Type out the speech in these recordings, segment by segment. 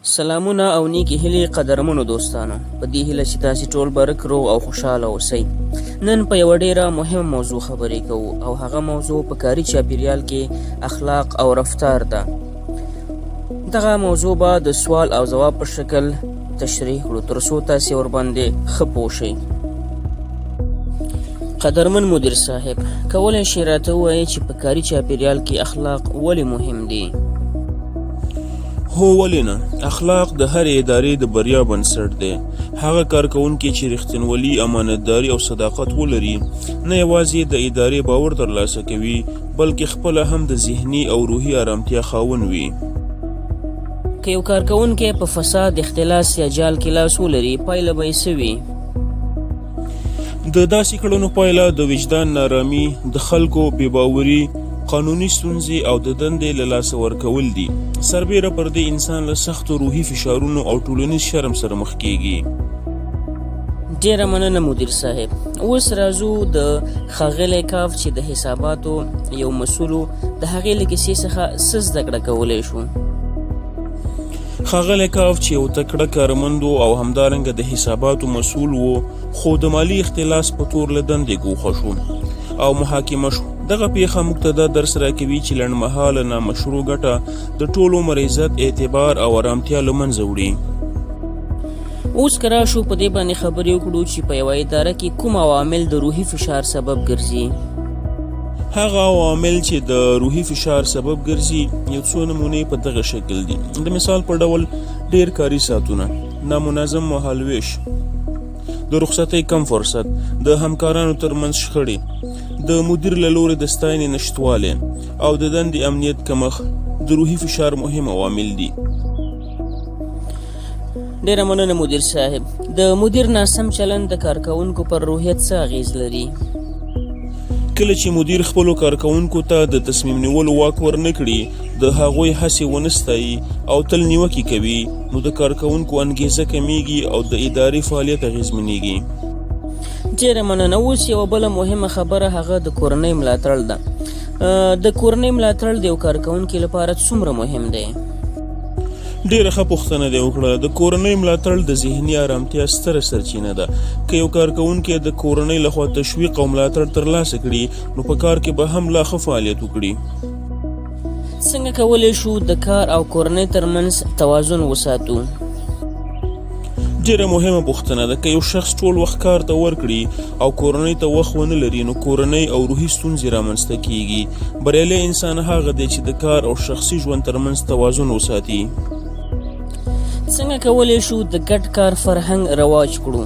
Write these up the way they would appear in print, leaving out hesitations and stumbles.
سلامونه او نیکی هیلې قدرمنو دوستانو، په دې هیله چې تاسې ټول برک روغ او خوشحاله اوسئ. نن په یوه ډیره مهمه موضوع خبرې کوو او هغه موضوع په کاري چاپیریال کې اخلاق او رفتار ده. دغه موضوع به د سوال او ځواب په شکل تشریح کړو تر څو تاسې ورباندې ښه پوه شئ. قدرمن مدیر صاحب، کولی شئ راته ووایئ چې په کاري چاپیریال کې اخلاق ولې مهم دي؟ هو ولې نه؟ اخلاق د هرې ادارې د بریا بنسټ دی. هغه کارکوونکي چې رښتینولي، امانتداري او صداقت ولري، نه یوازې د ادارې باور ترلاسه کوي، بلکې خپله هم د ذهني او روحي آرامتیا خاوند وي. که یو کارکوونکی په فساد، اختلاس یا جال کې لاس ولري، پایله به یې څه وي؟ د داسې کړنو پایله د وجدان نارامي، د خلکو بېباوري، قانوني ستونزې او د دندې له لاسه ورکول دي. سربیره پر دې انسان له سختو روحي فشارونو او ټولنیز شرم سره مخ کیږي. ډیره مننه مدیر صاحب. اوس راځو د ښاغلی کاف چې د حساباتو یو مسؤل و، د هغې له کیسې څخه څه زده کړه کولی شو؟ ښاغلی کاف چې یو تکړه کارمند و او همدارنګه د حساباتو مسؤل و، خو د مالي اختلاس په تور له دندې ګوښه شو او محاکمه شو. دغه پیښه موږ ته دا درس راکوي چې لنډمهاله نامشروع ګټه د ټول عمر عزت، اعتبار او آرامتیا له منځه وړي. اوس که راشو په دې باندې خبرې وکړو چې په یوه اداره کې کوم عوامل د روحي فشار سبب ګرځي. هغه عوامل چې د روحي فشار سبب ګرځي یو څو نمونې په دغه شکل دي. د مثال په ډول ډیر کاري ساعتونه، نامنظم مهالویش، د رخصتۍ کم فرصت، د همکارانو ترمنځ شخړې، د مدیر له لوري د ستاینې نشتوالی او د دندې امنیت کمښت د روحي فشار مهم عوامل دي. ډیره مننه مدیر صاحب. د مدیر ناسم چلند د کارکوونکو پر روحیت څه اغیز لري؟ کله چې مدیر خپلو کارکوونکو ته د تصمیم نیولو واک ورنه کړي، د هغوی هڅې ونه ستایي او تل نیوکې کوي، نو د کارکوونکو انګیزه کمیږي او د ادارې فعالیت اغیزمنېږي. ډیره مننه. اوس یوه بله مهمه خبره هغه د کورنۍ ملاتړ ده. د کورنۍ ملاتړ د یو کارکوونکي لپاره څومره مهم دی؟ ډیره ښه پوښتنه دې وکړه. د کورنۍ ملاتړ د ذهني آرامتیا ستره سرچینه ده. که یو کارکوونکی د کورنۍ لخوا تشویق او ملاتړ ترلاسه کړي، نو په کار کې به هم لا ښه فعالیت وکړي. څنګه کولی شو د کار او کورنۍ ترمنځ توازن وساتو؟ ډیره مهمه پوښتنه ده. که یو شخص ټول وخت کار ته ورکړي او کورنۍ ته وخت ونه لري، نو کورنۍ او روحي ستونزې رامنځته کیږي. بریالی انسان هغه دی چې د کار او شخصي ژوند ترمنځ توازن وساتي. څنګه کولی شو د ګډ کار فرهنګ رواج کړو؟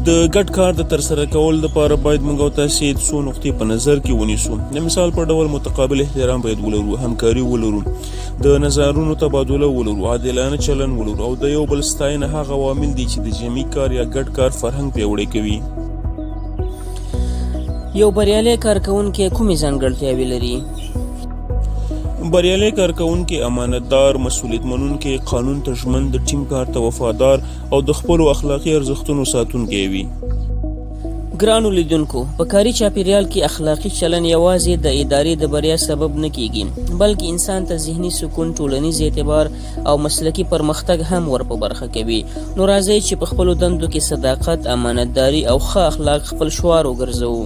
د ګډ کار د ترسره کولو لپاره باید موږ او تاسې څو نقطې په نظر کې ونیسو. د مثال په ډول متقابل احترام باید ولرو، همکاري ولرو، د نظرونو تبادله ولرو، عادلانه چلن ولرو او د یو بل ستاینه. هغه عوامل دي چې د جمعي کار یا ګډ کار فرهنګ پیاوړی کوي. یو بریالی کارکوونکی کومې ځانګړتیاوې لري؟ بریالی کارکوونکی امانتدار، مسؤلیت منونکی، قانون ته ژمن، د ټیم کار ته وفادار او د خپلو اخلاقي ارزښتونو ساتونکی وي. ګرانو لیدونکو، په کاري چاپیریال کې اخلاقي چلن یوازې د ادارې د بریا سبب نه کیږي، بلکې انسان ته ذهني سکون، ټولنیز اعتبار او مسلکي پرمختګ هم ور په برخه کوي. نو راځئ چې په خپلو دندو کې صداقت، امانتداري او ښه اخلاق خپل شعار وګرځوو.